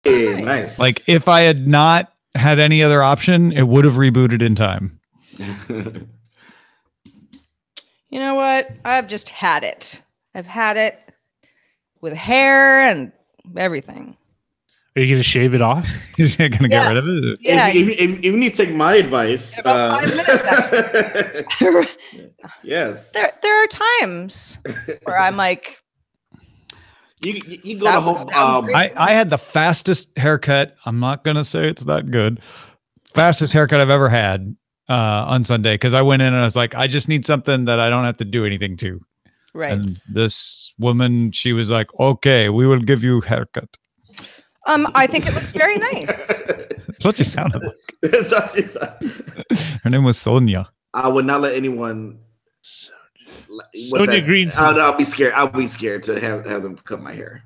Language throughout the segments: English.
Hey, nice. Like if I had not had any other option, it would have rebooted in time. You know what? I've just had it. I've had it with hair and everything. Are you going to shave it off? He's going to get rid of it? Yeah. If you need to take my advice. In about 5 minutes. Yes. There are times where I'm like, you go to home. I had the fastest haircut. I'm not going to say it's that good. Fastest haircut I've ever had on Sunday, because I went in and I was like, I just need something that I don't have to do anything to. right. And this woman, she was like, okay, we will give you a haircut. I think it looks very nice. That's what she sounded like. Her name was Sonia. I would not let anyone. Sonia Green. I'll be scared. I'll be scared to have them cut my hair.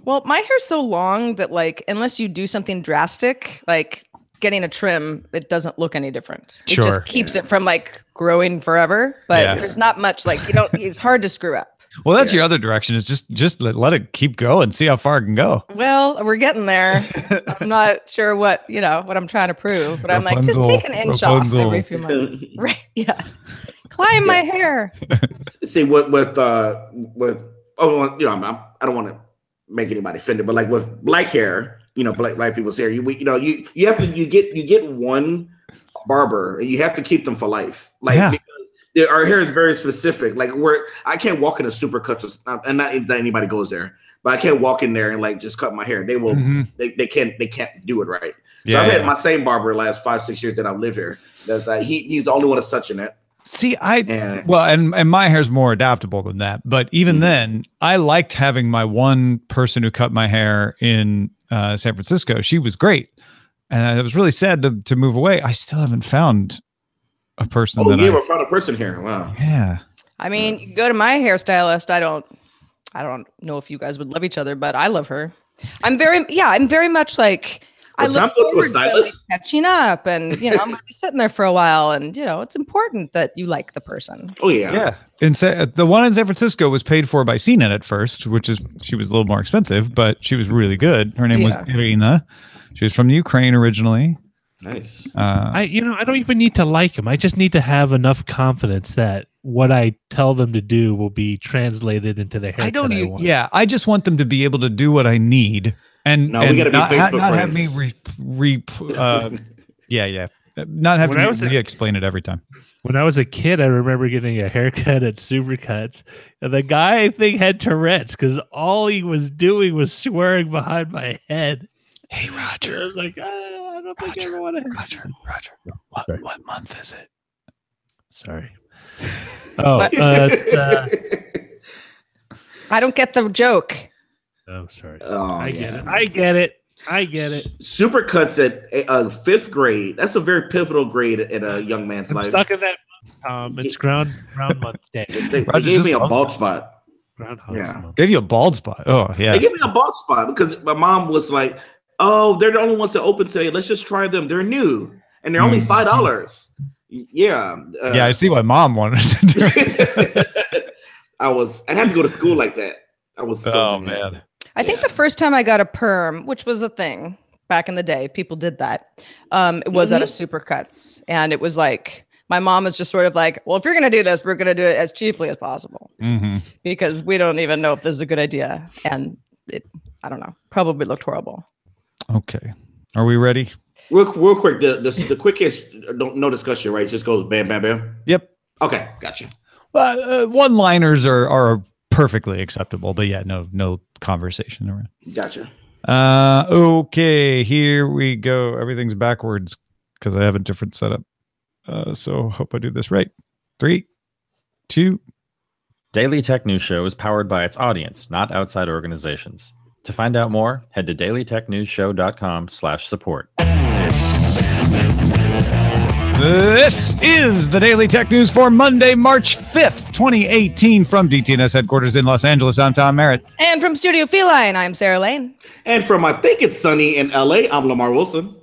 Well, my hair's so long that like, unless you do something drastic, like getting a trim, it doesn't look any different. It just keeps it from like growing forever. But there's not much like it's hard to screw up. Well, that's your other direction, is just let it keep going, see how far it can go. Well, we're getting there. I'm not sure what I'm trying to prove, but I'm like, just take an inch off every few months. Right. Yeah. Climb my hair. See I don't want to make anybody offended, but like with black hair, black people's hair, you get one barber and you have to keep them for life. Like our hair is very specific. Like I can't walk in a supercuts, and not that anybody goes there, but I can't walk in there and like just cut my hair. They will. They can't do it right. So I've had my same barber the last 5-6 years that I've lived here. That's he's the only one that's touching it. See, and my hair's more adaptable than that. But even then, I liked having my one person who cut my hair in San Francisco. She was great, and I was really sad to move away. I still haven't found a person. You never found a person here? Wow. Yeah. I mean, you go to my hairstylist. I don't know if you guys would love each other, but I love her. I'm very much like, I look forward to like catching up, and I'm going to be sitting there for a while, and it's important that you like the person. Oh yeah. The one in San Francisco was paid for by CNET at first, she was a little more expensive, but she was really good. Her name was Irina. She was from Ukraine originally. Nice. I don't even need to like him. I just need to have enough confidence that what I tell them to do will be translated into the haircut I want. Yeah, I just want them to be able to do what I need, and we got to be Facebook not friends. have me not have to re-explain it every time. When I was a kid, I remember getting a haircut at Supercuts, and the guy, I think, had Tourette's because all he was doing was swearing behind my head. Hey, Roger. I was like, I don't think I ever want to. Roger. What month is it? Sorry. Oh, I don't get the joke. Oh, sorry. Oh, I get it. Supercuts at 5th grade. That's a very pivotal grade in a young man's life. Stuck in that. It's ground month day. They gave me a bald spot. Gave you a bald spot. Oh yeah. They gave me a bald spot because my mom was like, "Oh, they're the only ones that open today. Let's just try them. They're new and they're only $5." Yeah. I see why mom wanted to do it. I'd have to go to school like that. I was so mad. Man. I think the first time I got a perm, which was a thing back in the day, people did that. It was at a Supercuts, and it was like my mom was just sort of like, "Well, if you're going to do this, we're going to do it as cheaply as possible because we don't even know if this is a good idea." And it, I don't know, probably looked horrible. Okay, are we ready? Real quick, the quickest, no discussion, right? It just goes bam, bam, bam. Yep. Okay, gotcha. One-liners are perfectly acceptable, but no conversation around. Gotcha. Okay, here we go. Everything's backwards because I have a different setup. So hope I do this right. 3, 2. Daily Tech News Show is powered by its audience, not outside organizations. To find out more, head to dailytechnewsshow.com/support. This is the Daily Tech News for Monday, March 5th, 2018. From DTNS headquarters in Los Angeles, I'm Tom Merritt. And from Studio Feline, I'm Sarah Lane. And from I think it's sunny in LA, I'm Lamarr Wilson.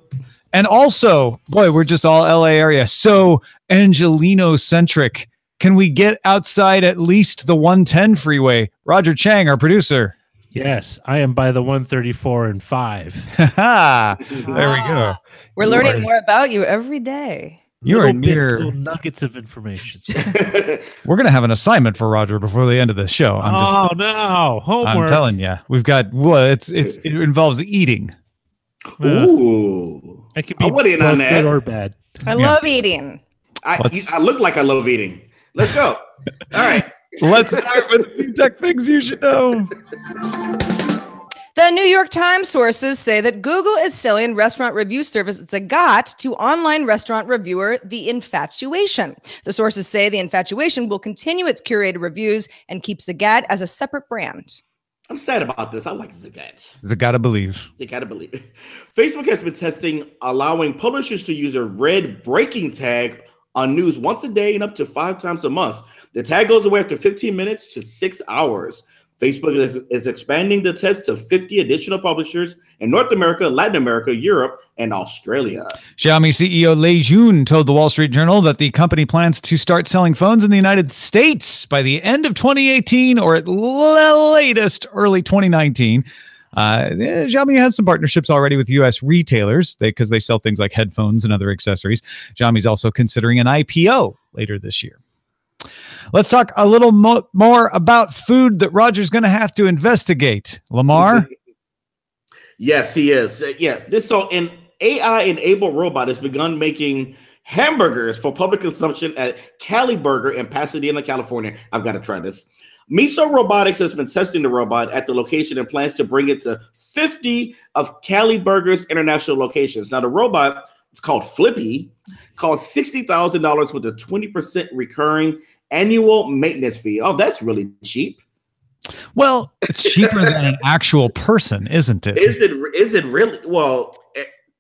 And also, boy, we're just all LA area. So Angelino-centric. Can we get outside at least the 110 freeway? Roger Chang, our producer. Yes, I am by the 134 and 5. There we go. We're learning more about you every day. You're little nuggets of information. We're gonna have an assignment for Roger before the end of the show. No, homework. I'm telling you, we've got it involves eating. Ooh, it could be both good or bad. I love eating. I look like I love eating. Let's go. All right. Let's start with tech things you should know. The New York Times sources say that Google is selling restaurant review service Zagat to online restaurant reviewer The Infatuation. The sources say The Infatuation will continue its curated reviews and keep Zagat as a separate brand. I'm sad about this. I like Zagat. Zagata believe. Zagata believe. Facebook has been testing allowing publishers to use a red breaking tag on news once a day and up to 5 times a month. The tag goes away after 15 minutes to 6 hours. Facebook is expanding the test to 50 additional publishers in North America, Latin America, Europe, and Australia. Xiaomi CEO Lei Jun told the Wall Street Journal that the company plans to start selling phones in the United States by the end of 2018 or at latest early 2019. Xiaomi has some partnerships already with U.S. retailers because they sell things like headphones and other accessories. Xiaomi's also considering an IPO later this year. Let's talk a little more about food that Roger's going to have to investigate. Lamarr? Yes, he is. An AI-enabled robot has begun making hamburgers for public consumption at Cali Burger in Pasadena, California. I've got to try this. Miso Robotics has been testing the robot at the location and plans to bring it to 50 of Cali Burger's international locations. Now, the robot, it's called Flippy, costs $60,000 with a 20% recurring annual maintenance fee. Oh, that's really cheap. Well, it's cheaper than an actual person, isn't it? Is it really? Well,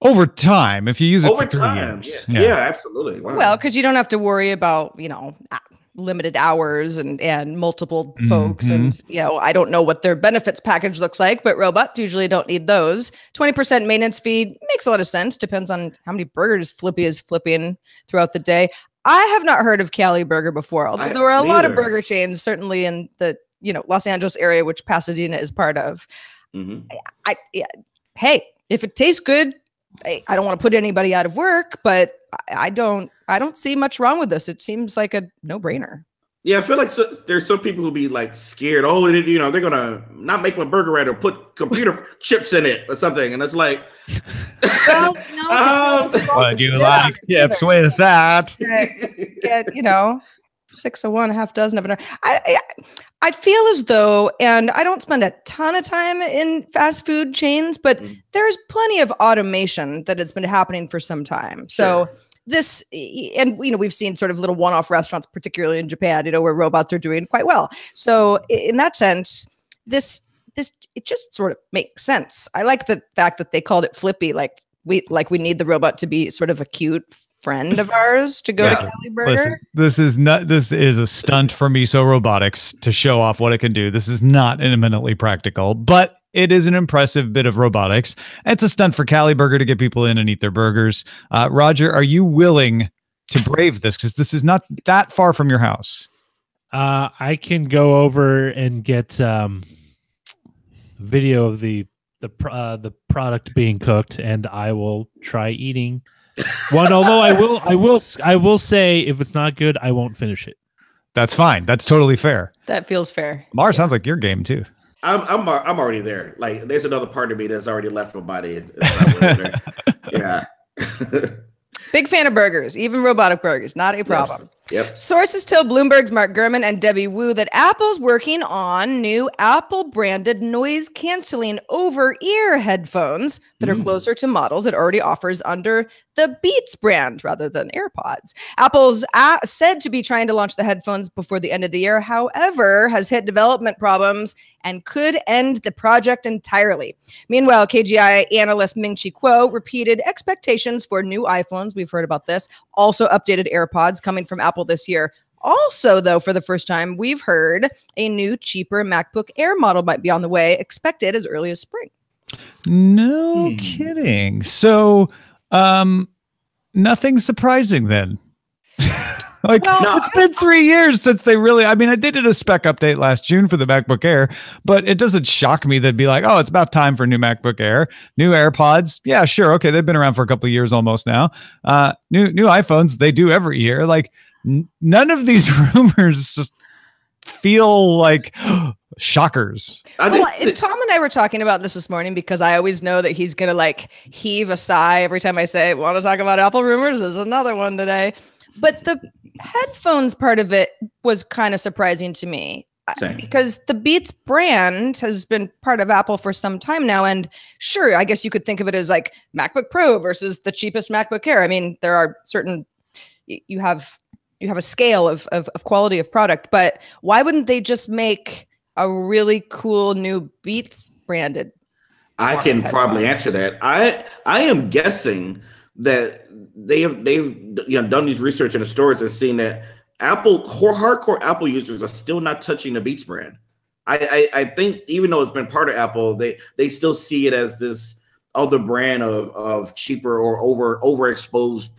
over time, if you use it over for 3 time, years. Yeah, absolutely. Wow. Well, because you don't have to worry about, limited hours and multiple folks. And, I don't know what their benefits package looks like, but robots usually don't need those. 20% maintenance fee makes a lot of sense. Depends on how many burgers Flippy is flipping throughout the day. I have not heard of Cali Burger before, although there are a lot of burger chains, certainly in the Los Angeles area, which Pasadena is part of. Mm-hmm. Hey, if it tastes good, I don't want to put anybody out of work, but I don't see much wrong with this. It seems like a no-brainer. Yeah, I feel like there's some people who be like scared. Oh, they're gonna not make my burger right or put computer chips in it or something, and it's like, well, no. Would you like chips with that? Get 6 of one, half dozen of another. I feel as though, and I don't spend a ton of time in fast food chains, but there's plenty of automation that has been happening for some time. So. Sure. This, and we've seen sort of little one-off restaurants, particularly in Japan, where robots are doing quite well. So in that sense, this it just sort of makes sense. I like the fact that they called it Flippy, like we need the robot to be sort of a cute friend of ours to go to Cali Burger. Listen, this is a stunt for Miso Robotics to show off what it can do. This is not eminently practical, but it is an impressive bit of robotics. It's a stunt for Cali Burger to get people in and eat their burgers. Roger, are you willing to brave this? Because this is not that far from your house. I can go over and get video of the product being cooked, and I will try eating one. Although I will say, if it's not good, I won't finish it. That's fine. That's totally fair. That feels fair. Mars sounds like your game too. I'm already there. Like, there's another part of me that's already left my body. Yeah. Big fan of burgers, even robotic burgers, not a problem. Yep. Sources tell Bloomberg's Mark Gurman and Debbie Wu that Apple's working on new Apple-branded noise-canceling over-ear headphones that are closer to models it already offers under the Beats brand rather than AirPods. Apple's said to be trying to launch the headphones before the end of the year, however, has hit development problems and could end the project entirely. Meanwhile, KGI analyst Ming-Chi Kuo repeated expectations for new iPhones. We've heard about this. Also updated AirPods coming from Apple this year. Also, though, for the first time, we've heard a new, cheaper MacBook Air model might be on the way, expected as early as spring. No kidding. So, nothing surprising then. Like, it's been 3 years since they really, I mean, I did a spec update last June for the MacBook Air, but it doesn't shock me that'd be like, oh, it's about time for a new MacBook Air, new AirPods. Yeah, sure. Okay. They've been around for a couple of years almost now. New iPhones, they do every year. Like, none of these rumors feel like shockers. Tom and I were talking about this morning because I always know that he's going to like heave a sigh every time I say, want to talk about Apple rumors? There's another one today. But the headphones part of it was kind of surprising to me. Same. Because the Beats brand has been part of Apple for some time now. And sure, I guess you could think of it as like MacBook Pro versus the cheapest MacBook Air. I mean, there are certain, you have a scale of quality of product, but why wouldn't they just make a really cool new Beats branded? I can probably answer that. I am guessing that they've done these research in the stores and seen that hardcore Apple users are still not touching the Beats brand. I think even though it's been part of Apple, they still see it as this other brand of cheaper or overexposed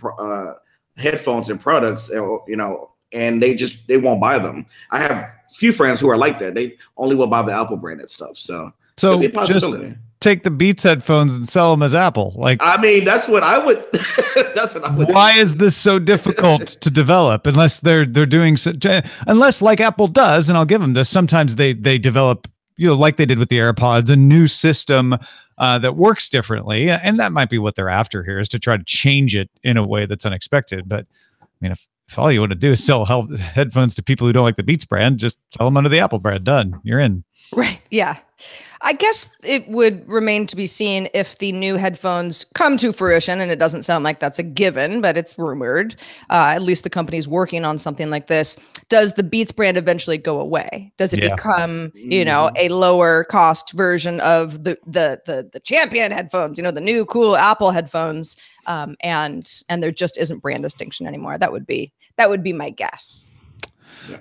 headphones and products, and they won't buy them. I have a few friends who are like that. They only will buy the Apple branded stuff. So be a possibility. Just take the Beats headphones and sell them as Apple. Like, I mean, that's what I would. Why is this so difficult to develop? Unless they're doing, unless like Apple does, and I'll give them this. Sometimes they develop, like they did with the AirPods, a new system that works differently, and that might be what they're after here, is to try to change it in a way that's unexpected. But I mean, if all you want to do is sell headphones to people who don't like the Beats brand, just sell them under the Apple brand. Done. You're in. Right. Yeah. I guess it would remain to be seen if the new headphones come to fruition, and it doesn't sound like that's a given, but it's rumored. At least the company's working on something like this. Does the Beats brand eventually go away? Does it become, a lower cost version of the champion headphones, the new cool Apple headphones, and there just isn't brand distinction anymore? That would be my guess.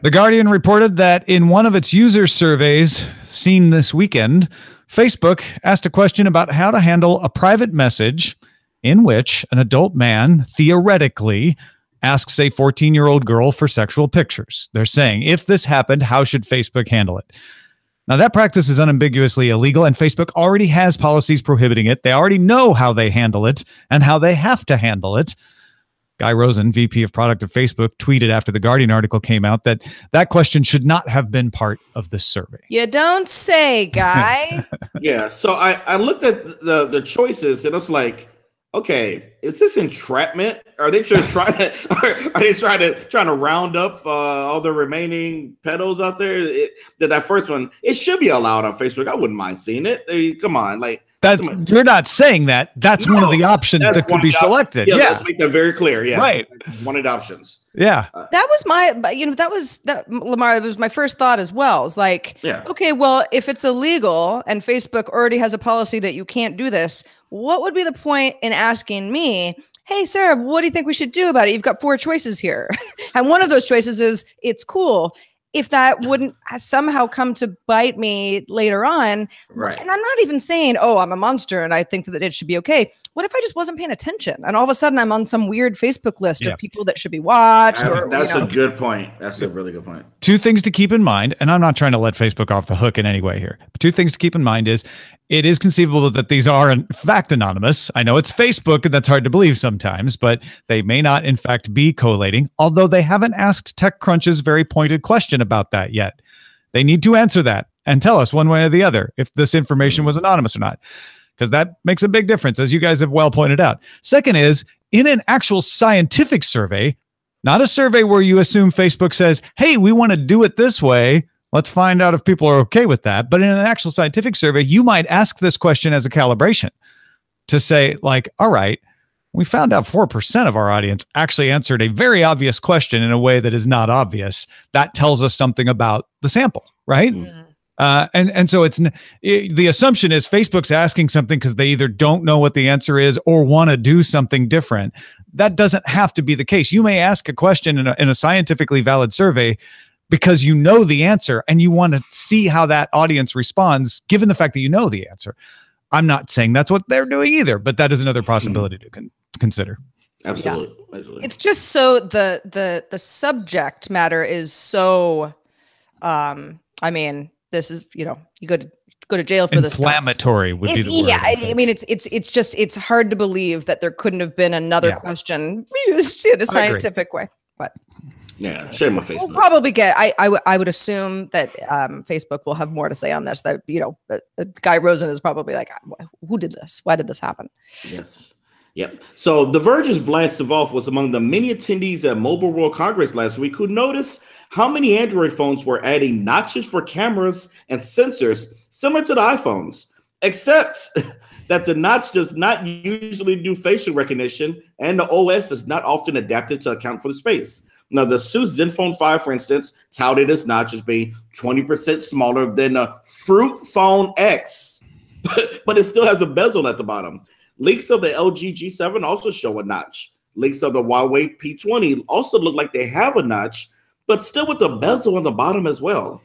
The Guardian reported that in one of its user surveys seen this weekend, Facebook asked a question about how to handle a private message in which an adult man theoretically asks a 14-year-old girl for sexual pictures. They're saying, if this happened, how should Facebook handle it? Now, that practice is unambiguously illegal, and Facebook already has policies prohibiting it. They already know how they handle it and how they have to handle it. Guy Rosen, VP of Product of Facebook, tweeted after the Guardian article came out that question should not have been part of this survey. You don't say, Guy. Yeah, so I looked at the choices, and it's like, okay, is this entrapment? Are they just trying to round up all the remaining pedos out there? That first one, it should be allowed on Facebook. I wouldn't mind seeing it. Come on, like. You're not saying that. That's one of the options that could be selected. Yeah, let's make that very clear. Yeah, right. One of the options. Yeah, that was Lamarr. It was my first thought as well. It's like, okay, well, if it's illegal and Facebook already has a policy that you can't do this, what would be the point in asking me, hey, Sarah, what do you think we should do about it? You've got 4 choices here, and one of those choices is it's cool. If that wouldn't somehow come to bite me later on, right? And I'm not even saying, oh, I'm a monster and I think that it should be okay. What if I just wasn't paying attention and all of a sudden I'm on some weird Facebook list of people that should be watched? That's a good point. That's a really good point. 2 things to keep in mind, and I'm not trying to let Facebook off the hook in any way here. But 2 things to keep in mind is it is conceivable that these are in fact anonymous. I know it's Facebook and that's hard to believe sometimes, but they may not in fact be collating, although they haven't asked TechCrunch's very pointed question about that yet. They need to answer that and tell us one way or the other if this information was anonymous or not, because that makes a big difference, as you guys have well pointed out. Second is, in an actual scientific survey, not a survey where you assume Facebook says, hey, we want to do it this way. Let's find out if people are okay with that. But in an actual scientific survey, you might ask this question as a calibration to say, like, all right, we found out 4% of our audience actually answered a very obvious question in a way that is not obvious. That tells us something about the sample, right? Mm-hmm. And so the assumption is Facebook's asking something because they either don't know what the answer is or want to do something different. That doesn't have to be the case. You may ask a question in a scientifically valid survey because you know the answer and you want to see how that audience responds, given the fact that you know the answer. I'm not saying that's what they're doing either, but that is another possibility to consider. Absolutely. Yeah. It's just so the subject matter is so. I mean, this is you go to jail for this. Inflammatory would be the word. Yeah, I mean, it's hard to believe that there couldn't have been another question used in a scientific way. But yeah, shame my face. We'll probably get. I would assume that Facebook will have more to say on this. That Guy Rosen is probably like, who did this? Why did this happen? Yes. Yep. So The Verge's Vlad Savov was among the many attendees at Mobile World Congress last week who noticed how many Android phones were adding notches for cameras and sensors similar to the iPhones, except that the notch does not usually do facial recognition and the OS is not often adapted to account for the space. Now, the ASUS ZenFone 5, for instance, touted its notch as being 20% smaller than a Fruit Phone X, but it still has a bezel at the bottom. Leaks of the LG G7 also show a notch. Leaks of the Huawei P20 also look like they have a notch, but still with the bezel on the bottom as well.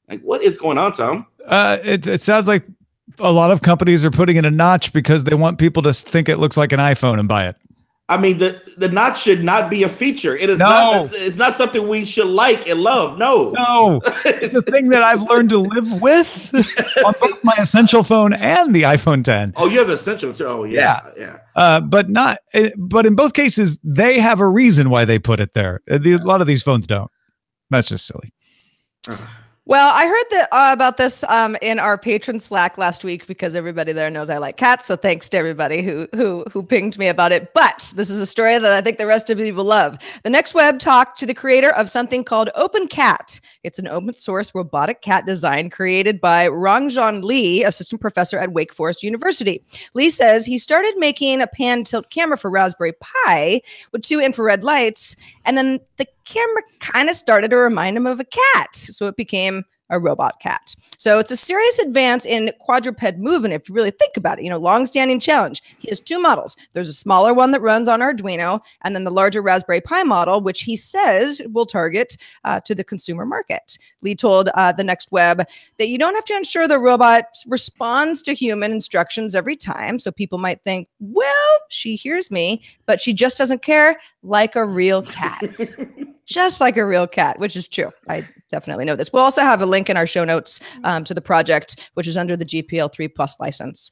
Like, what is going on, Tom? It sounds like a lot of companies are putting in a notch because they want people to think it looks like an iPhone and buy it. I mean, the notch should not be a feature. It is not. It's not something we should like and love. No, it's a thing that I've learned to live with on both my Essential phone and the iPhone 10. Oh, you have Essential too. Oh, yeah. But in both cases, they have a reason why they put it there. A lot of these phones don't. That's just silly. Well, I heard about this in our patron Slack last week because everybody there knows I like cats. So thanks to everybody who pinged me about it. But this is a story that I think the rest of you will love. The Next Web talked to the creator of something called OpenCat. It's an open source robotic cat design created by Rangjan Lee, assistant professor at Wake Forest University. Lee says he started making a pan tilt camera for Raspberry Pi with 2 infrared lights, and then the camera kind of started to remind him of a cat. So it became a robot cat. So it's a serious advance in quadruped movement if you really think about it. Long-standing challenge. He has 2 models. There's a smaller one that runs on Arduino, and then the larger Raspberry Pi model, which he says will target to the consumer market. Lee told the Next Web that you don't have to ensure the robot responds to human instructions every time. So people might think, well, she hears me, but she just doesn't care, like a real cat. Just like a real cat, which is true. I definitely know this. We'll also have a link in our show notes to the project, which is under the GPL 3+ license,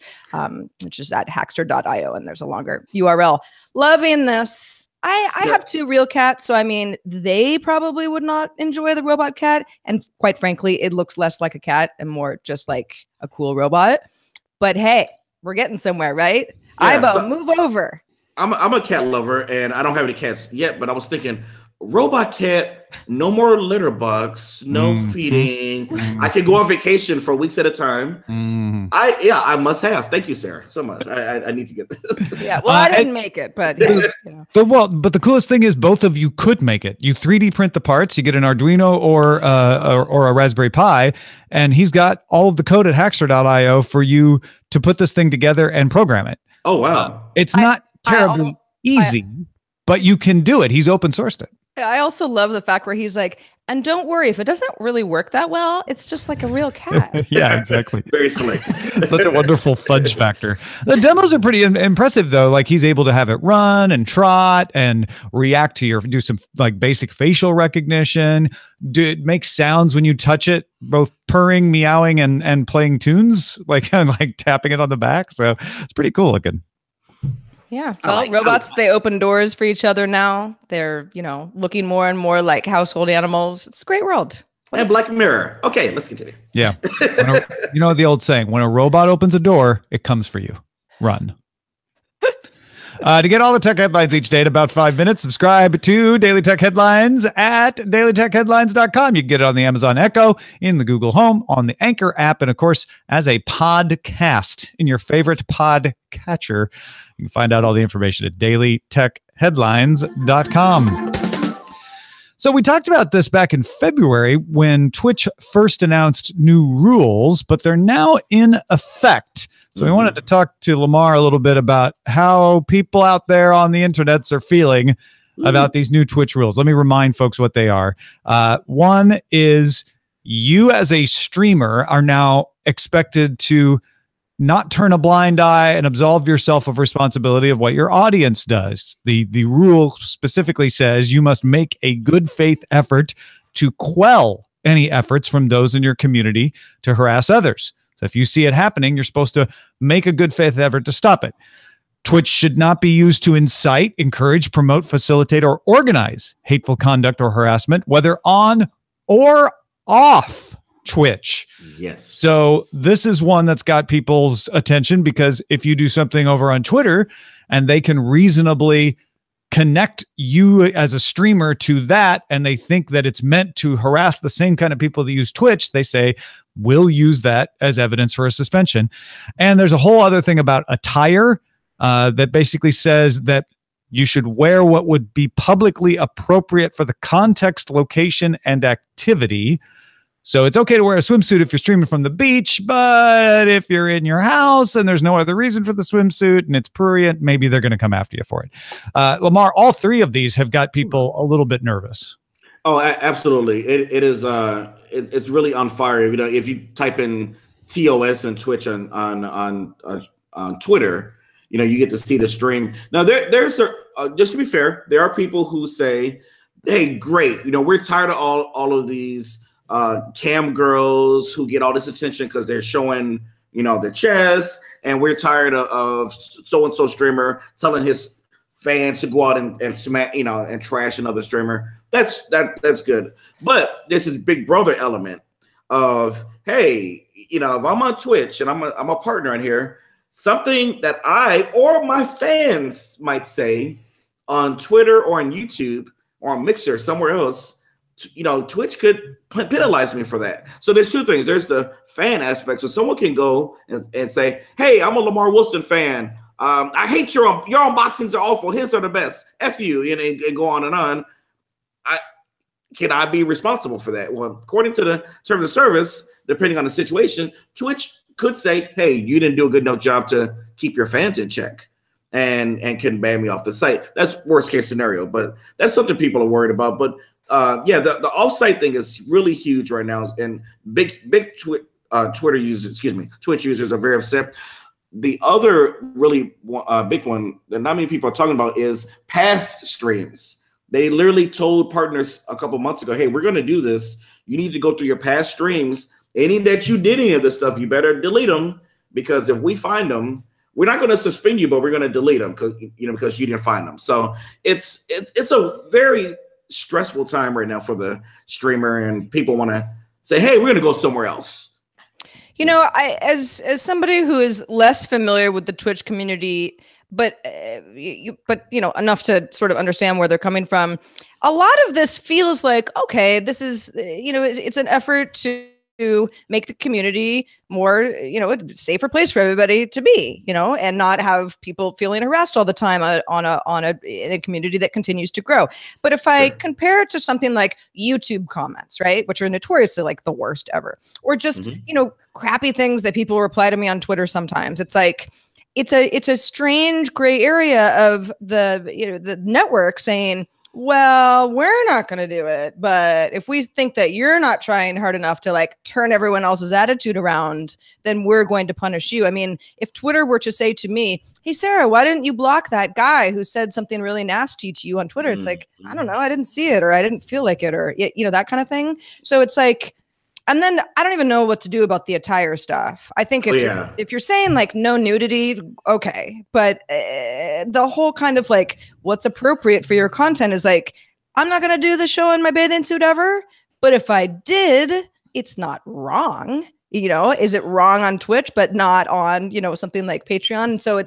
which is at hackster.io, and there's a longer URL. Loving this. I have 2 real cats, so I mean, they probably would not enjoy the robot cat. And quite frankly, it looks less like a cat and more just like a cool robot. But hey, we're getting somewhere, right? Yeah, Ibo, move over. I'm a cat lover, and I don't have any cats yet, but I was thinking, robot cat, no more litter box, no feeding. I can go on vacation for weeks at a time. I must have. Thank you, Sarah, so much. I need to get this. Yeah, well, I didn't make it, but but the coolest thing is both of you could make it. You 3D print the parts. You get an Arduino or a Raspberry Pi, and he's got all of the code at hackster.io for you to put this thing together and program it. Oh wow! It's not terribly easy, but you can do it. He's open sourced it. I also love the fact where he's like, and don't worry, if it doesn't really work that well, it's just like a real cat. Yeah, exactly. Very slick. Such a wonderful fudge factor. The demos are pretty impressive, though. Like, he's able to have it run and trot and react to do some like basic facial recognition. It makes sounds when you touch it, both purring, meowing, and playing tunes, like tapping it on the back. So it's pretty cool looking. Yeah. Well, robots, they open doors for each other now. They're, looking more and more like household animals. It's a great world. And Black Mirror. Okay, let's continue. Yeah. The old saying, when a robot opens a door, it comes for you. Run. To get all the tech headlines each day in about 5 minutes, subscribe to Daily Tech Headlines at dailytechheadlines.com. You can get it on the Amazon Echo, in the Google Home, on the Anchor app, and of course, as a podcast in your favorite podcatcher. You can find out all the information at dailytechheadlines.com. So we talked about this back in February when Twitch first announced new rules, but they're now in effect. So we wanted to talk to Lamarr a little bit about how people out there on the internets are feeling about these new Twitch rules. Let me remind folks what they are. One is you as a streamer are now expected to not turn a blind eye and absolve yourself of responsibility of what your audience does. The rule specifically says you must make a good faith effort to quell any efforts from those in your community to harass others. So if you see it happening, you're supposed to make a good faith effort to stop it. Twitch should not be used to incite, encourage, promote, facilitate, or organize hateful conduct or harassment, whether on or off Twitch. Yes. So this is one that's got people's attention, because if you do something over on Twitter and they can reasonably connect you as a streamer to that, and they think that it's meant to harass the same kind of people that use Twitch, they say, we'll use that as evidence for a suspension. And there's a whole other thing about attire that basically says that you should wear what would be publicly appropriate for the context, location, and activity. So it's okay to wear a swimsuit if you're streaming from the beach, but if you're in your house and there's no other reason for the swimsuit and it's prurient, maybe they're going to come after you for it. Lamarr, all three of these have got people a little bit nervous. Oh, absolutely. It is. It's really on fire. You know, if you type in TOS and Twitch on Twitter, you know, you get to see the stream. Now, there's just to be fair, there are people who say, "Hey, great. You know, we're tired of all of these cam girls who get all this attention because they're showing, you know, their chest, and we're tired of so-and-so streamer telling his fans to go out and smack, you know, and trash another streamer." That's good. But this is Big Brother element of, hey, you know, if I'm on Twitch and I'm a partner in here, something that I or my fans might say on Twitter or on YouTube or on Mixer somewhere else, you know, Twitch could penalize me for that. So there's two things. There's the fan aspect. So someone can go and say, hey, I'm a Lamarr Wilson fan. I hate your unboxings are awful. His are the best. F you, and go on and on. Can I be responsible for that? Well, according to the terms of service, depending on the situation, Twitch could say, hey, you didn't do a good enough job to keep your fans in check, and can ban me off the site. That's worst case scenario, but that's something people are worried about. But yeah, the off-site thing is really huge right now, and big Twitter users, Twitch users are very upset. The other really big one that not many people are talking about is past streams. They literally told partners a couple months ago, hey, we're going to do this. You need to go through your past streams. Any that you did any of this stuff, you better delete them, because if we find them, we're not going to suspend you, but we're going to delete them because you didn't find them. So it's a very stressful time right now for the streamer, and people want to say, hey, we're going to go somewhere else. You know, as somebody who is less familiar with the Twitch community, but you know, enough to sort of understand where they're coming from, a lot of this feels like, okay, this is, you know, it's an effort to make the community more, you know, a safer place for everybody to be, you know, and not have people feeling harassed all the time in a community that continues to grow. But if I compare it to something like YouTube comments, right, which are notoriously like the worst ever, or just, you know, crappy things that people reply to me on Twitter sometimes, it's like, it's a strange gray area of the network saying, well, we're not going to do it, but if we think that you're not trying hard enough to like turn everyone else's attitude around, then we're going to punish you. I mean, if Twitter were to say to me, hey, Sarah, why didn't you block that guy who said something really nasty to you on Twitter? It's like, I don't know, I didn't see it, or I didn't feel like it, or, you know, that kind of thing. So it's like, and then I don't even know what to do about the attire stuff. I think if you're saying like no nudity, okay. But the whole kind of like what's appropriate for your content is like, I'm not going to do the show in my bathing suit ever. But if I did, it's not wrong. You know, is it wrong on Twitch, but not on, you know, something like Patreon? And so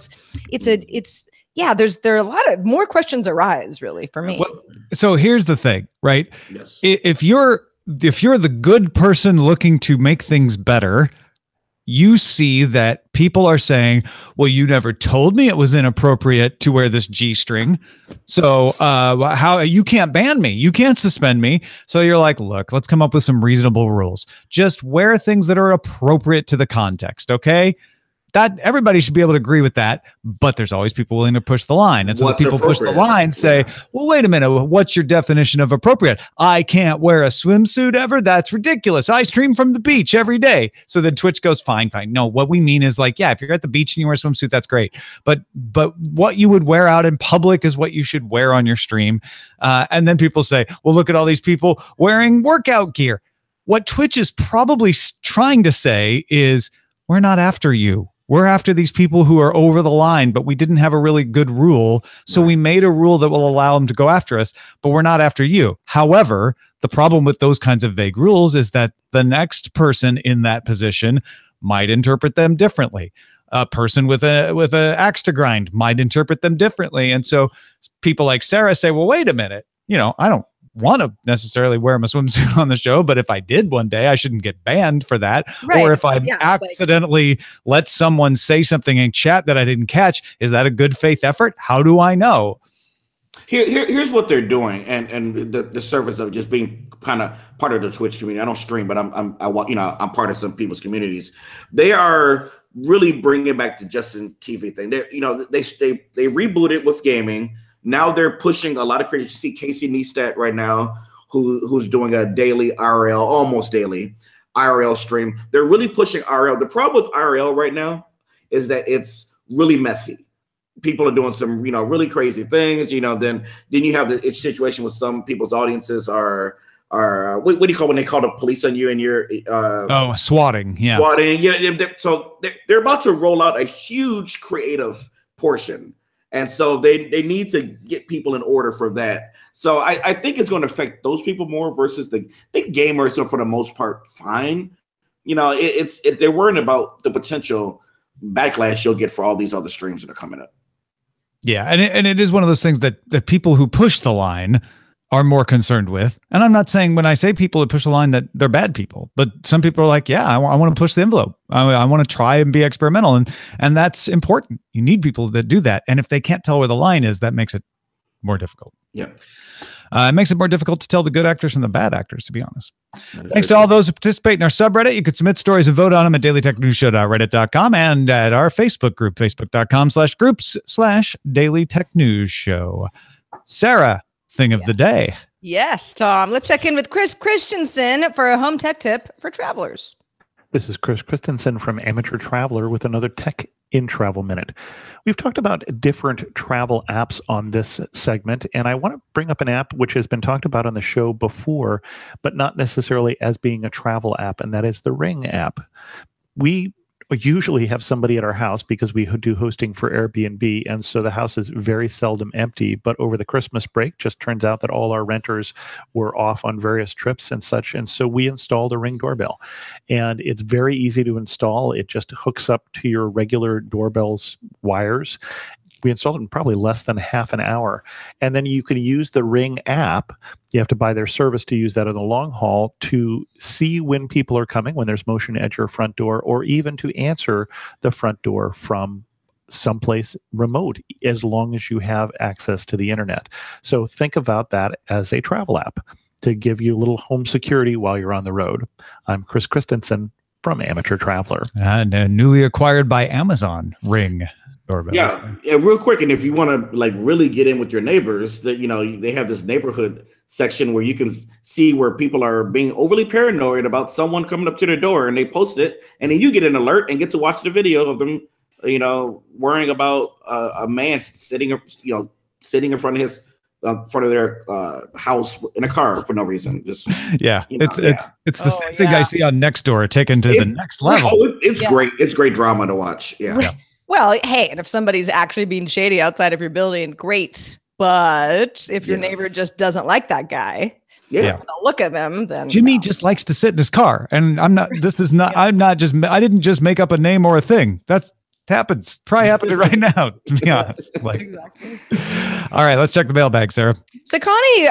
yeah, there are a lot of more questions arise really for me. Well, so here's the thing, right? Yes. If you're the good person looking to make things better, you see that people are saying, well, you never told me it was inappropriate to wear this G-string. So how you can't ban me. You can't suspend me. So you're like, look, let's come up with some reasonable rules. Just wear things that are appropriate to the context. Okay. That everybody should be able to agree with that, but there's always people willing to push the line. And so the people push the line say, well, wait a minute, what's your definition of appropriate? I can't wear a swimsuit ever. That's ridiculous. I stream from the beach every day. So then Twitch goes, fine. No, what we mean is like, yeah, if you're at the beach and you wear a swimsuit, that's great. But what you would wear out in public is what you should wear on your stream. And then people say, well, look at all these people wearing workout gear. What Twitch is probably trying to say is, we're not after you. We're after these people who are over the line, but we didn't have a really good rule. So we made a rule that will allow them to go after us, but we're not after you. However, the problem with those kinds of vague rules is that the next person in that position might interpret them differently. A person with a axe to grind might interpret them differently. And so people like Sarah say, well, wait a minute, I don't want to necessarily wear my swimsuit on the show, but if I did one day, I shouldn't get banned for that. Right. Or if I accidentally let someone say something in chat that I didn't catch, is that a good faith effort? How do I know? Here's what they're doing, and the service of just being kind of part of the Twitch community. I don't stream, but I'm part of some people's communities. They are really bringing back the Justin TV thing. They rebooted with gaming. Now they're pushing a lot of creators. You see Casey Neistat right now, who's doing a daily IRL, almost daily IRL stream. They're really pushing IRL. The problem with IRL right now is that it's really messy. People are doing some, really crazy things. Then you have the situation with some people's audiences are what do you call when they call the police on you and you're swatting. Yeah, swatting. Yeah. So they're about to roll out a huge creative portion. And so they need to get people in order for that. So I think it's going to affect those people more versus I think gamers are for the most part fine. If they're worrying about the potential backlash you'll get for all these other streams that are coming up. Yeah, and it is one of those things that people who push the line are more concerned with. And I'm not saying when I say people that push the line that they're bad people, but some people are like, yeah, I want to push the envelope. I want to try and be experimental. And that's important. You need people that do that. And if they can't tell where the line is, that makes it more difficult. Yeah. It makes it more difficult to tell the good actors from the bad actors, to be honest. Thanks to all those who participate in our subreddit. You can submit stories and vote on them at dailytechnewsshow.reddit.com and at our Facebook group, facebook.com/groups/dailytechnewsshow. Sarah, thing of the day. Yes, Tom. Let's check in with Chris Christensen for a home tech tip for travelers. This is Chris Christensen from Amateur Traveler with another Tech in Travel Minute. We've talked about different travel apps on this segment, and I want to bring up an app which has been talked about on the show before, but not necessarily as being a travel app, and that is the Ring app. We usually have somebody at our house because we do hosting for Airbnb, and so the house is very seldom empty. But over the Christmas break, just turns out that all our renters were off on various trips and such, and so we installed a Ring doorbell, and it's very easy to install. It just hooks up to your regular doorbell's wires. We installed it in probably less than half an hour. And then you can use the Ring app. You have to buy their service to use that in the long haul to see when people are coming, when there's motion at your front door, or even to answer the front door from someplace remote, as long as you have access to the internet. So think about that as a travel app to give you a little home security while you're on the road. I'm Chris Christensen from Amateur Traveler. And newly acquired by Amazon Ring. Yeah, real quick, and if you want to really get in with your neighbors, that they have this neighborhood section where you can see where people are being overly paranoid about someone coming up to their door, and they post it, and then you get an alert and get to watch the video of them, worrying about a man sitting in front of their house in a car for no reason. Just it's the same thing I see on Nextdoor taken to the next level. It's great. It's great drama to watch. Yeah. Well, hey, and if somebody's actually being shady outside of your building, great. But if your neighbor just doesn't like that guy, look at them, then Jimmy just likes to sit in his car. And I didn't just make up a name or a thing. That happens. Probably happening right now, to be honest. Exactly. All right, let's check the mailbag, Sarah. So Connie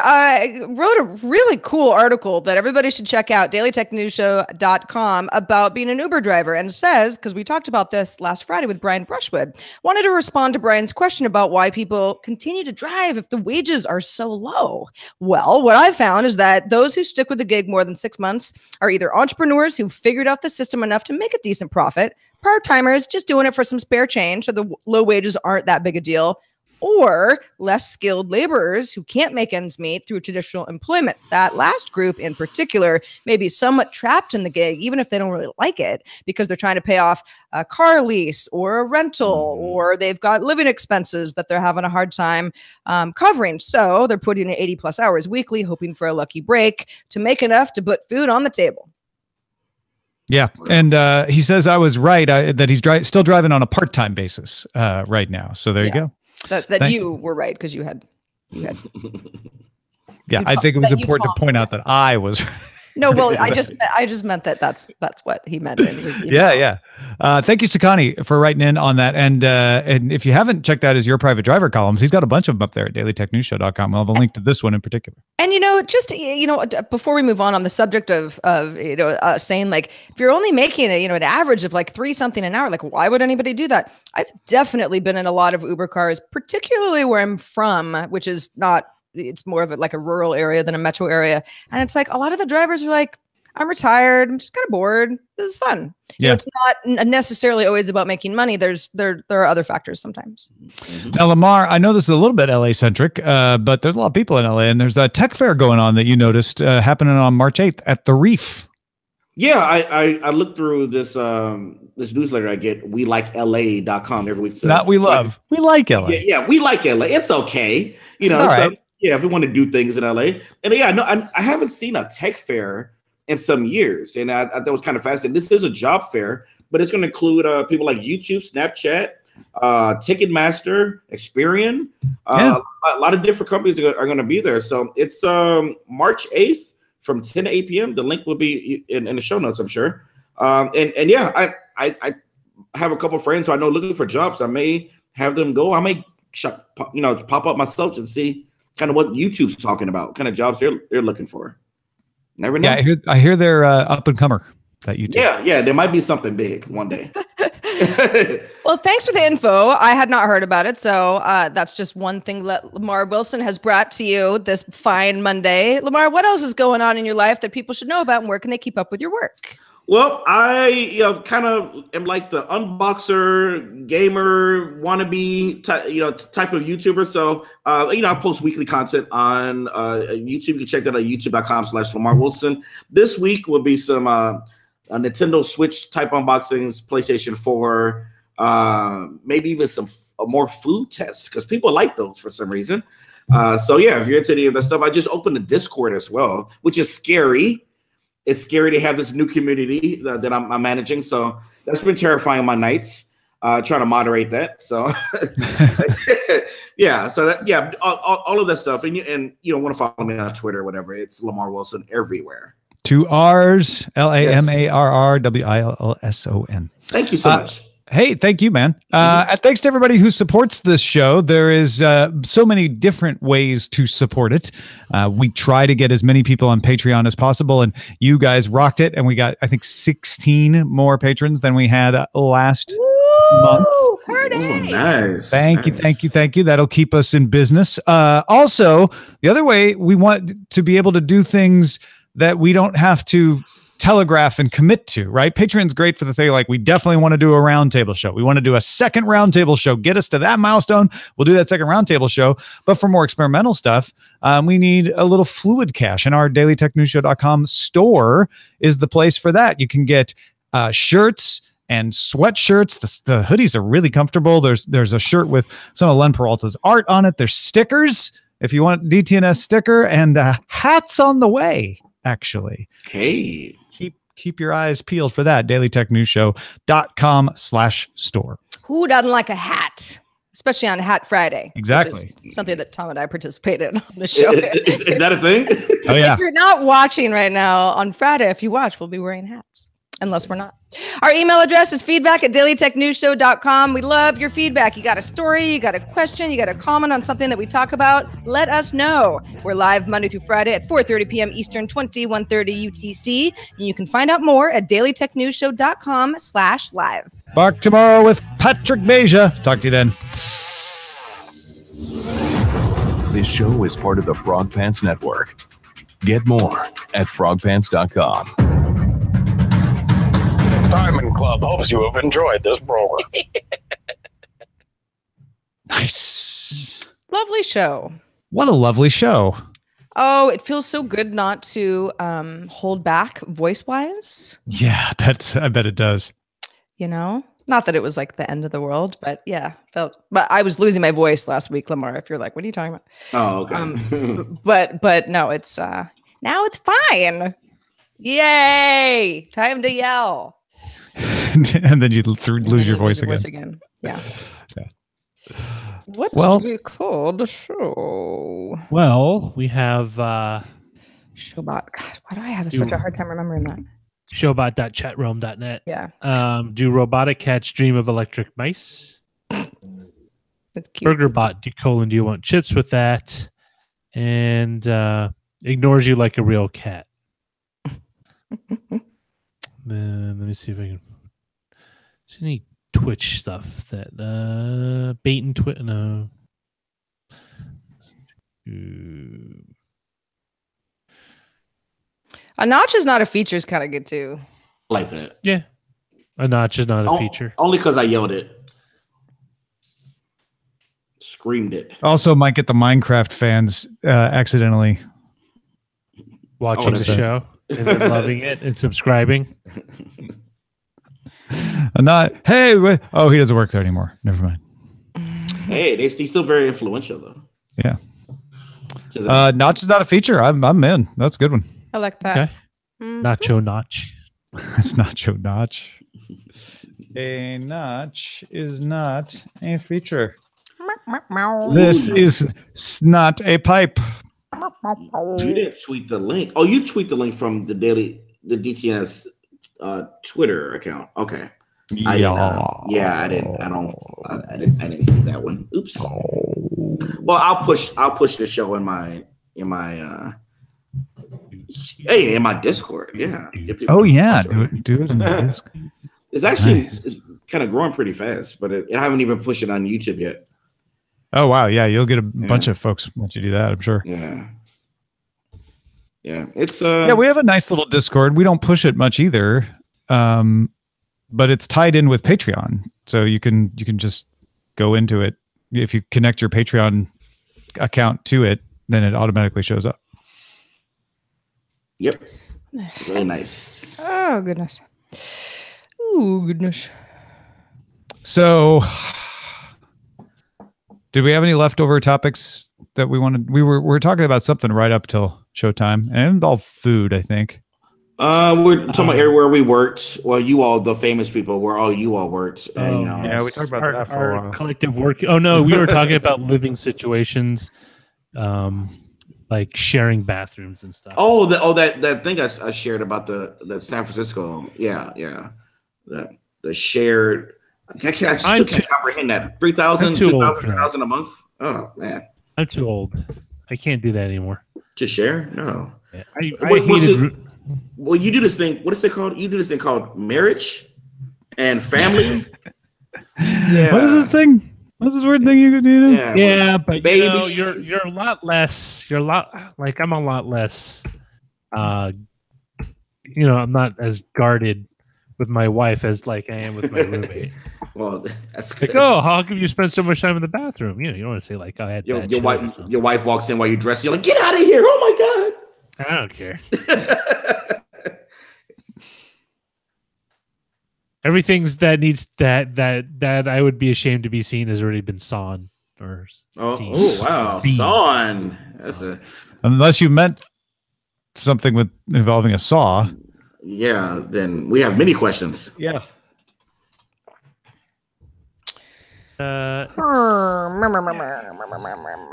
wrote a really cool article that everybody should check out, dailytechnewsshow.com, about being an Uber driver, and says, because we talked about this last Friday with Brian Brushwood, wanted to respond to Brian's question about why people continue to drive if the wages are so low. Well, what I found is that those who stick with the gig more than 6 months are either entrepreneurs who figured out the system enough to make a decent profit, part-timers just doing it for some spare change, so the low wages aren't that big a deal, or less skilled laborers who can't make ends meet through traditional employment. That last group in particular may be somewhat trapped in the gig, even if they don't really like it, because they're trying to pay off a car lease or a rental, or they've got living expenses that they're having a hard time covering. So they're putting in 80 plus hours weekly, hoping for a lucky break to make enough to put food on the table. Yeah. And he says I was right, that he's still driving on a part-time basis right now. So there you go. That you were right, because you had. Yeah, I think it was important to point out that I was right. No, well, I just meant that's what he meant. Yeah. Thank you, Sakani, for writing in on that. And if you haven't checked out his Your Private Driver columns, he's got a bunch of them up there at dailytechnewsshow.com. We'll have a link to this one in particular. And before we move on the subject of saying, like, if you're only making an average of like 3 something an hour, like, why would anybody do that? I've definitely been in a lot of Uber cars, particularly where I'm from, which is not. It's more of a rural area than a metro area. And it's like a lot of the drivers are like, I'm retired. I'm just kind of bored. This is fun. Yeah. It's not necessarily always about making money. There are other factors sometimes. Now, Lamarr, I know this is a little bit LA centric, but there's a lot of people in LA, and there's a tech fair going on that you noticed happening on March 8th at the Reef. Yeah, I looked through this this newsletter I get, WeLikeLA.com every week. So, we like LA. Yeah, we like LA. It's okay. It's all right. Yeah, if we want to do things in LA. And yeah, no, I haven't seen a tech fair in some years. And I thought it was kind of fascinating. This is a job fair, but it's going to include people like YouTube, Snapchat, Ticketmaster, Experian. A lot of different companies are going to be there. So it's March 8th from 10 to 8 p.m. The link will be in the show notes, I'm sure. And yeah, I have a couple of friends who I know looking for jobs. I may have them go. I may pop up myself and see kind of what YouTube's talking about, what kind of jobs they're looking for. Never know. Yeah, I hear they're up and comer. That YouTube. Yeah, there might be something big one day. Well, thanks for the info. I had not heard about it, so that's just one thing that Lamarr Wilson has brought to you this fine Monday. Lamarr, what else is going on in your life that people should know about, and where can they keep up with your work? Well, I kind of am like the unboxer, gamer, wannabe type of YouTuber. So, I post weekly content on YouTube. You can check that at youtube.com/Lamarr Wilson. This week will be some Nintendo Switch type unboxings, PlayStation 4, maybe even some more food tests, because people like those for some reason. So, yeah, if you're into any of that stuff, I just opened the Discord as well, which is scary. It's scary to have this new community that I'm managing. So that's been terrifying my nights, trying to moderate that. So yeah, all of that stuff. And you want to follow me on Twitter or whatever. It's Lamarr Wilson everywhere. 2 R's, LAMARRWILLSON. Thank you so much. Hey, thank you, man. And thanks to everybody who supports this show. There is so many different ways to support it. We try to get as many people on Patreon as possible, and you guys rocked it. And we got, I think, 16 more patrons than we had last month. Ooh, nice. Thank you. That'll keep us in business. Also, the other way, we want to be able to do things that we don't have to telegraph and commit to, right? Patreon's great for the thing like, we definitely want to do a roundtable show. We want to do a second roundtable show. Get us to that milestone. We'll do that second roundtable show. But for more experimental stuff, we need a little fluid cash, and our dailytechnewsshow.com store is the place for that. You can get shirts and sweatshirts. The hoodies are really comfortable. There's a shirt with some of Len Peralta's art on it. There's stickers if you want DTNS sticker, and hats on the way, actually. Hey. Keep your eyes peeled for that. dailytechnewsshow.com/store. Who doesn't like a hat? Especially on Hat Friday. Exactly. Something that Tom and I participated on the show. Is that a thing? Oh, yeah. If you're not watching right now, on Friday, if you watch, we'll be wearing hats. Unless we're not. Our email address is feedback@dailytechnewsshow.com. We love your feedback. You got a story, you got a question, you got a comment on something that we talk about, let us know. We're live Monday through Friday at 4:30 p.m. Eastern, 21:30 UTC. And you can find out more at dailytechnewsshow.com/live. Back tomorrow with Patrick Beja. Talk to you then. This show is part of the Frog Pants Network. Get more at frogpants.com. Diamond Club hopes you have enjoyed this program. Nice. Lovely show. What a lovely show. Oh, it feels so good not to hold back voice-wise. Yeah, I bet it does. You know, not that it was like the end of the world, but yeah, but I was losing my voice last week, Lamarr. If you're like, what are you talking about? Oh, okay. But no, it's now it's fine. Yay! Time to yell. And then you lose your voice again. Yeah. Yeah. What did we call the show? Well, we have Showbot. God, why do I have such a hard time remembering that? Showbot.chatroom.net. Yeah. Do robotic cats dream of electric mice? That's cute. BurgerBot, do you want chips with that? And ignores you like a real cat. Let me see if I can see any Twitch stuff that bait and twit. No. A notch is not a feature is kind of good too. Like that. Yeah. A notch is not a feature. Only because I yelled it. Screamed it. Also might get the Minecraft fans accidentally watching the show and then loving it and subscribing. Hey, he doesn't work there anymore. Never mind. Hey, he's still very influential though. Yeah. Notch is not a feature. I'm in. That's a good one. I like that. Okay. Nacho Notch. It's Nacho Notch. A notch is not a feature. This is not a pipe. You didn't tweet the link. Oh, you tweet the link from the DTNS Twitter account. Okay. I didn't see that one. Oops. Well, I'll push the show in my Discord. Yeah. Oh yeah, do it in the Discord. It's actually kind of growing pretty fast, but I haven't even pushed it on YouTube yet. Oh wow, yeah, you'll get a bunch of folks once you do that, I'm sure. Yeah. It's we have a nice little Discord. We don't push it much either. But it's tied in with Patreon. So you can just go into it. If you connect your Patreon account to it, then it automatically shows up. Yep. Really nice. Oh goodness. Oh goodness. So did we have any leftover topics that we wanted? We were talking about something right up till showtime, and it involved food, I think. We're talking about everywhere we worked. Well, you all, the famous people, where all you all worked. And, yeah, we talked about that for a while. Collective work. Oh no, we were talking about living situations, like sharing bathrooms and stuff. That thing I shared about the San Francisco. Yeah. The shared. I still can't comprehend that. 3,000, 2,000, 3,000 a month. Oh man, I'm too old. I can't do that anymore. To share? No. Yeah. I hated. Well, you do this thing. What is it called? You do this thing called marriage and family. Yeah. What is this thing? What's this weird thing you could do? Yeah, but baby, you're a lot less. I'm a lot less. I'm not as guarded with my wife as like I am with my roommate. Well, that's good. Like, oh, how come you spend so much time in the bathroom? You don't want to say like, I had your wife walks in while you dress. You're like, get out of here! Oh my god! I don't care. Everything's that needs that I would be ashamed to be seen has already been sawn or seen. Oh wow, sawn. That's unless you meant something with involving a saw. Yeah, then we have many questions. Yeah. I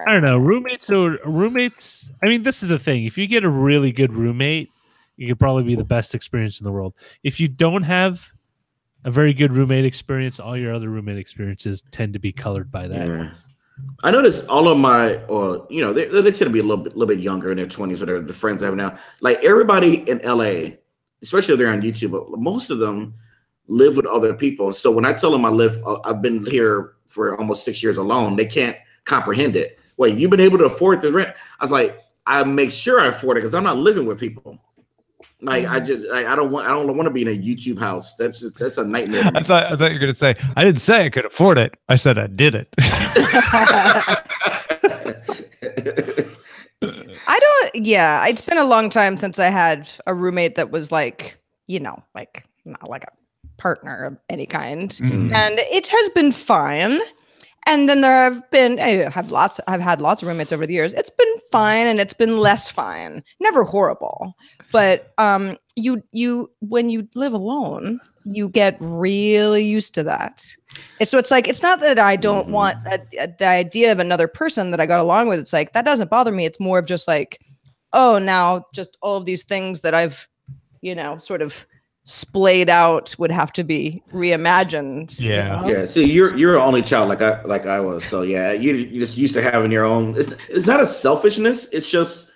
don't know. Roommates. I mean, this is the thing. If you get a really good roommate, you could probably be the best experience in the world. If you don't have a very good roommate experience, all your other roommate experiences tend to be colored by that. Yeah. I noticed all of my, they tend to be a little bit younger in their 20s, or the friends I have now. Like everybody in LA, especially if they're on YouTube, but most of them live with other people. So when I tell them I've been here for almost 6 years alone, they can't comprehend it. Wait, you've been able to afford the rent? I was like, I make sure I afford it because I'm not living with people. Like I don't want to be in a YouTube house. That's a nightmare. I thought you were gonna say I didn't say I could afford it. I said I did it. It's been a long time since I had a roommate that was like, like not like a partner of any kind. Mm. And it has been fine. And then I've had lots of roommates over the years. It's been fine and it's been less fine. Never horrible. But you when you live alone, you get really used to that. So it's like, it's not that I don't want the idea of another person that I got along with. It's like, that doesn't bother me. It's more of just like, oh, now just all of these things that I've, sort of splayed out would have to be reimagined. Yeah. Yeah. See, you're an only child like I was. So yeah, you're just used to having your own. It's not a selfishness. It's just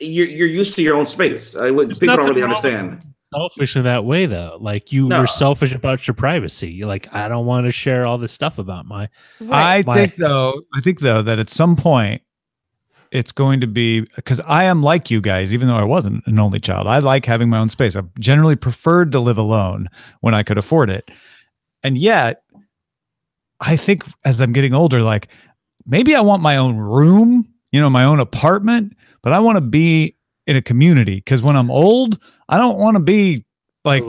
you're used to your own space. People don't really understand. Selfish in that way though. Like you're selfish about your privacy. You're like, I don't want to share all this stuff about my. I think though that at some point it's going to be, because I am like you guys, even though I wasn't an only child. I like having my own space. I've generally preferred to live alone when I could afford it. And yet, I think as I'm getting older, like maybe I want my own room, my own apartment, but I want to be in a community, because when I'm old, I don't want to be like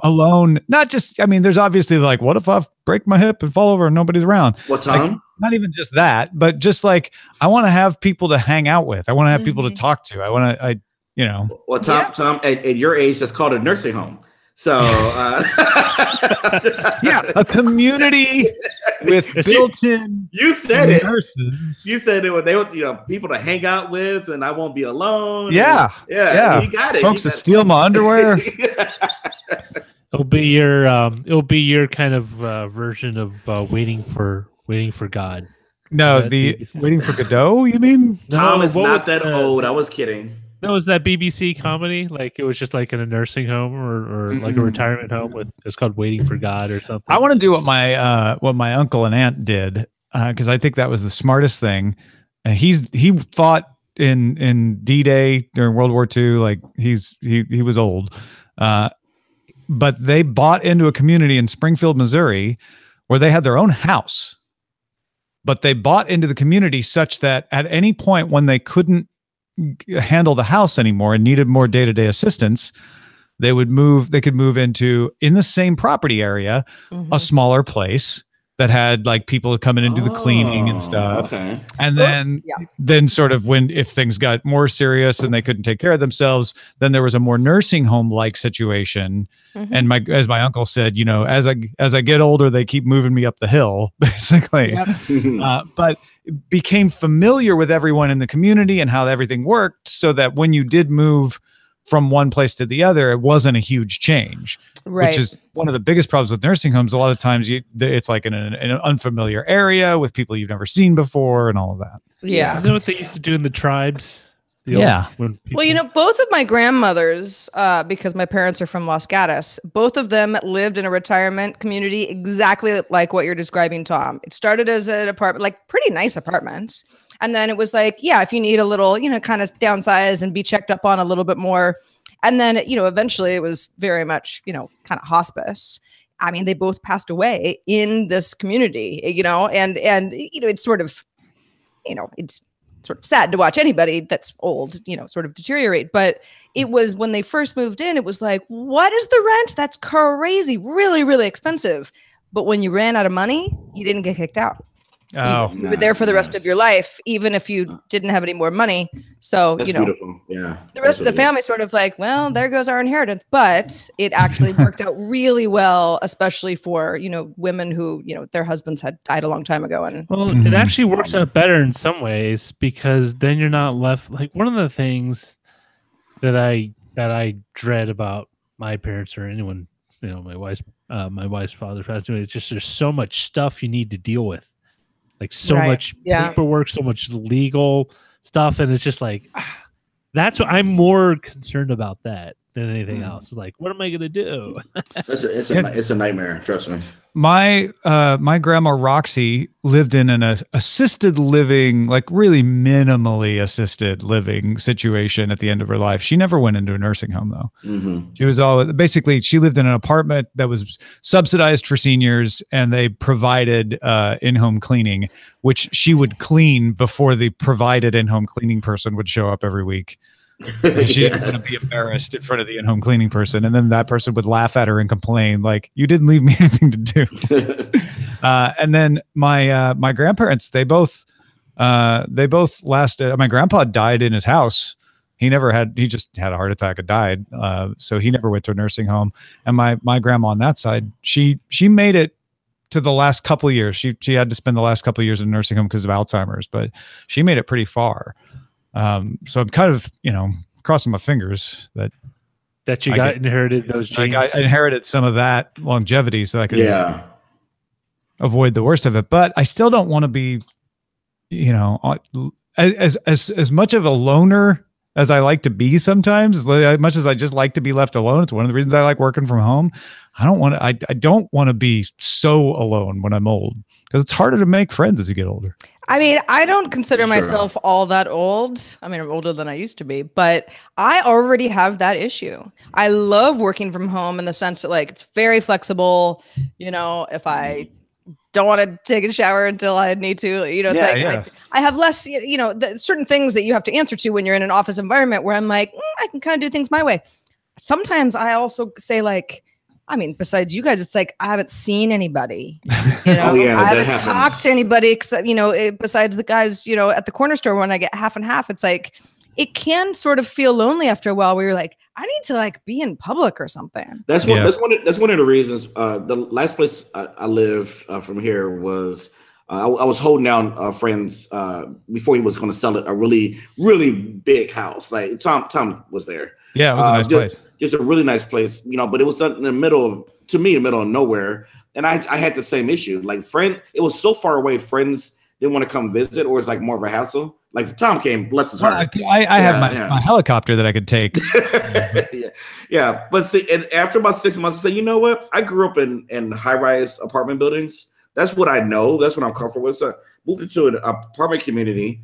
alone. Not just, there's obviously like, what if I break my hip and fall over and nobody's around? What time? Like, not even just that, but just like, I want to have people to hang out with. I want to have people to talk to. Well, Tom, at your age, that's called a nursing home. So, yeah, a community with built-in. You said it. Nurses. You said it. They would, people to hang out with, and I won't be alone. Yeah, yeah. You got it. Folks to steal my underwear. It'll be your kind of version of waiting for God. No, Waiting for Godot. You mean? Tom is not that old. I was kidding. No, was that BBC comedy? Like it was just like in a nursing home or like a retirement home it's called Waiting for God or something. I want to do what my uncle and aunt did, because I think that was the smartest thing. He fought in D-Day during World War II. Like he was old, but they bought into a community in Springfield, Missouri, where they had their own house. But they bought into the community such that at any point when they couldn't handle the house anymore and needed more day-to-day assistance, they could move into, in the same property area, a smaller place that had like people coming in and do the cleaning and stuff. Okay. And then sort of if things got more serious and they couldn't take care of themselves, then there was a more nursing home like situation. And as my uncle said, as I get older, they keep moving me up the hill, basically. But became familiar with everyone in the community and how everything worked, so that when you did move from one place to the other, it wasn't a huge change, which is one of the biggest problems with nursing homes. A lot of times it's like in an unfamiliar area with people you've never seen before and all of that. Yeah. Isn't that what they used to do in the tribes? Well, both of my grandmothers, because my parents are from Los Gatos, both of them lived in a retirement community exactly like what you're describing, Tom. It started as an apartment, like pretty nice apartments. And then it was like, if you need a little, kind of downsize and be checked up on a little bit more. And then, eventually it was very much, kind of hospice. They both passed away in this community, and it's sort of, it's sort of sad to watch anybody that's old, sort of deteriorate. But it was when they first moved in, it was like, what is the rent? That's crazy. Really, really expensive. But when you ran out of money, you didn't get kicked out. You were there for the rest of your life, even if you didn't have any more money. So, that's beautiful. Yeah. The rest of the family sort of like, well, there goes our inheritance. But it actually worked out really well, especially for, women who, their husbands had died a long time ago. And it actually works out better in some ways, because then you're not left. Like one of the things that I dread about my parents or anyone, my wife's father passed away, it's just there's so much stuff you need to deal with. Like so much paperwork, so much legal stuff. And it's just like, that's what I'm more concerned about that than anything else. It's like, what am I going to do? It's a nightmare. Trust me. My grandma Roxy lived in an assisted living, like really minimally assisted living situation at the end of her life. She never went into a nursing home though. Mm-hmm. She was she lived in an apartment that was subsidized for seniors, and they provided in-home cleaning, which she would clean before the provided in-home cleaning person would show up every week. She didn't want to be embarrassed in front of the in-home cleaning person, and then that person would laugh at her and complain, like, "You didn't leave me anything to do." And then my grandparents, they both lasted. My grandpa died in his house. He just had a heart attack and died. So he never went to a nursing home. And my grandma on that side, she made it to the last couple of years. She had to spend the last couple of years in a nursing home because of Alzheimer's, but she made it pretty far. So I'm kind of, crossing my fingers that you inherited those genes. I inherited some of that longevity so I could avoid the worst of it. But I still don't want to be, as much of a loner as I like to be sometimes, as much as I just like to be left alone. It's one of the reasons I like working from home. I don't want to be so alone when I'm old, because it's harder to make friends as you get older. I mean, I don't consider myself all that old. I mean, I'm older than I used to be, but I already have that issue. I love working from home in the sense that, like, it's very flexible. If I don't want to take a shower until I need to, I have less, certain things that you have to answer to when you're in an office environment where I'm like, I can kind of do things my way. Sometimes I also say, like, I mean, besides you guys, it's like, I haven't seen anybody, I haven't talked to anybody except, besides the guys, at the corner store when I get half and half. It's like, it can sort of feel lonely after a while where you're like, I need to, like, be in public or something. That's one of the reasons. The last place I lived from here was I was holding down friends before he was going to sell it, a really, really big house. Like Tom was there. Yeah, it was a nice place. Just a really nice place, but it was in the middle of nowhere. And I had the same issue. Like, it was so far away, friends didn't want to come visit, or it's like more of a hassle. Like, Tom came, bless his heart. I have my helicopter that I could take. Yeah. But see, and after about 6 months, I said, you know what? I grew up in high-rise apartment buildings. That's what I know. That's what I'm comfortable with. So I moved into an apartment community.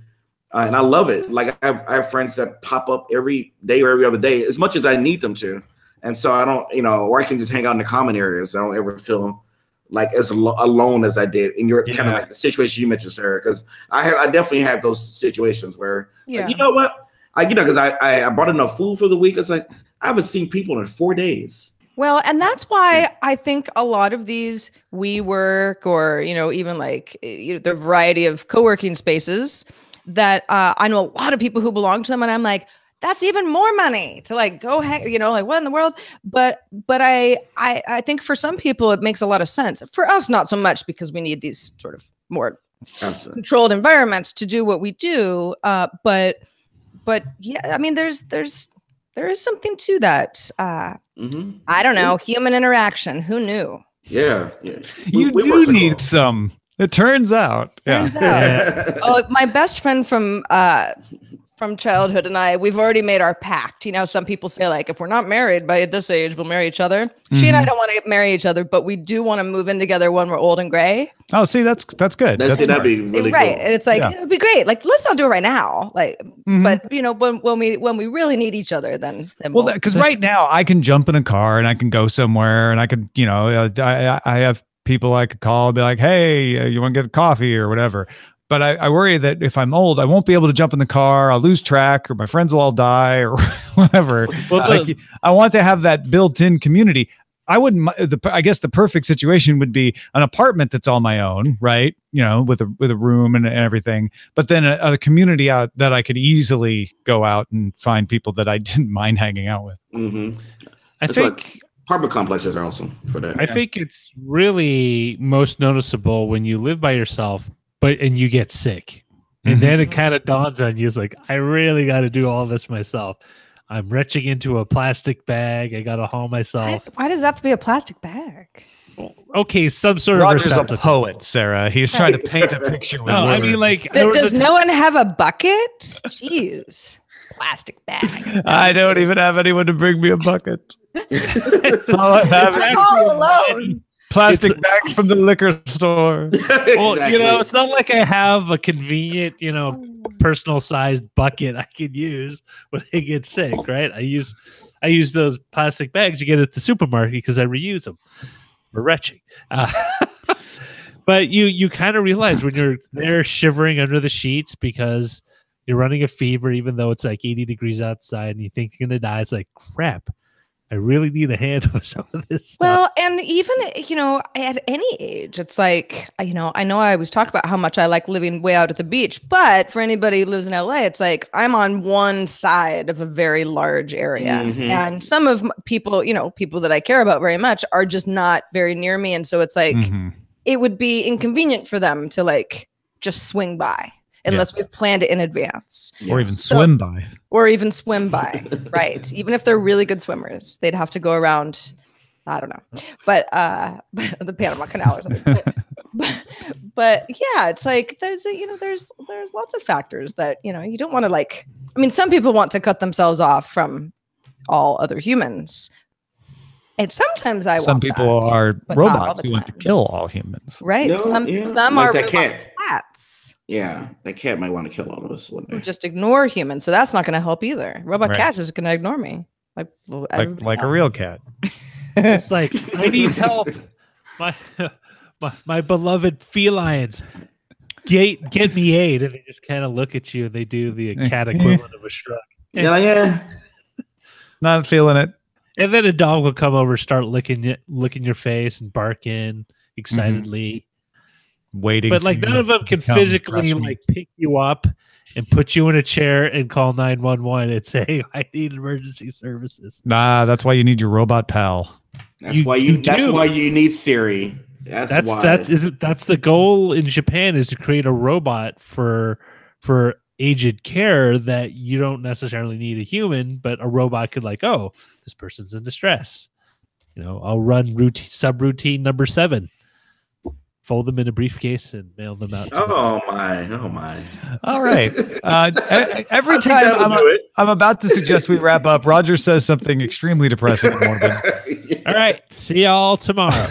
And I love it. Like, I have friends that pop up every day or every other day, as much as I need them to. And so I don't, or I can just hang out in the common areas. I don't ever feel like as alone as I did in your kind of like the situation you mentioned, Sarah. Because I definitely have those situations where, like, you know what? Because I bought enough food for the week. It's like, I haven't seen people in 4 days. Well, and that's why I think a lot of these WeWork or, even like the variety of co-working spaces that I know a lot of people who belong to them, and I'm like, that's even more money to, like, go hang, like, what in the world? But I think for some people it makes a lot of sense. For us, not so much, because we need these sort of more controlled environments to do what we do. But yeah, I mean, there is something to that. I don't know, human interaction. Who knew? Yeah. You do need some. It turns out. Yeah. Oh, my best friend from childhood and we've already made our pact. Some people say, like, if we're not married by this age, we'll marry each other. She and I don't want to marry each other, but we do want to move in together when we're old and gray. Oh, see, that's good. That'd be really right. Cool. And it's like, it'd be great. Like, let's not do it right now. Like, but when we really need each other, then well, because right now I can jump in a car and I can go somewhere, and I could, I have people I could call and be like, hey, you want to get a coffee or whatever. But I worry that if I'm old, I won't be able to jump in the car. I'll lose track, or my friends will all die, or whatever. Well, I want to have that built-in community. I guess the perfect situation would be an apartment that's all my own, right? With a room and everything. But then a community out that I could easily go out and find people that I didn't mind hanging out with. Mm-hmm. I think apartment complexes are awesome for that. I think it's really most noticeable when you live by yourself, and you get sick. And then it kind of dawns on you. It's like, I really got to do all this myself. I'm retching into a plastic bag. I got to haul myself. Why does it have to be a plastic bag? Okay, some sort Roger's of a poet, Sarah. He's trying to paint a picture with words. I mean, like, does no one have a bucket? Jeez. plastic bag. I don't even have anyone to bring me a bucket. All I have is all alone. plastic bags from the liquor store. Well, Exactly. it's not like I have a convenient, personal sized bucket I can use when I get sick, right? I use those plastic bags you get at the supermarket because I reuse them. We're retching. But you kind of realize when you're there shivering under the sheets because you're running a fever, even though it's like 80 degrees outside and you think you're going to die. It's like, crap, I really need a hand with some of this stuff. Well, and even, at any age, it's like, I know I always talk about how much I like living way out at the beach, but for anybody who lives in LA, it's like I'm on one side of a very large area. Mhm. And some of people, people that I care about very much are just not very near me. And so it's like, it would be inconvenient for them to like just swing by unless we've planned it in advance. Or even swim by. Or even swim by, right? Even if they're really good swimmers, they'd have to go around, I don't know, but the Panama Canal or something. But yeah, it's like there's lots of factors that you don't want to like. I mean, some people want to cut themselves off from all other humans, and sometimes some people are robots who want to kill all humans. Right? No, some like are that cat. Cats. Yeah, that cat might want to kill all of us one day. Just ignore humans, so that's not going to help either. Robot cat is going to ignore me, like a real cat. It's like, I need help. My beloved felines, get me aid, and they just kind of look at you and they do the cat equivalent of a shrug. Yeah. Not feeling it. And then a dog will come over, start licking your face and barking excitedly. Waiting, but like none of them can physically like pick you up and put you in a chair and call 911 and say, I need emergency services. Nah, that's why you need your robot pal. That's why you need Siri. That's the goal in Japan, is to create a robot for aged care that you don't necessarily need a human, but a robot could like, oh, this person's in distress. I'll run subroutine number 7. Fold them in a briefcase and mail them out. Oh my! All right. Every time I'm about to suggest we wrap up, Roger says something extremely depressing and morbid. All right. See y'all tomorrow.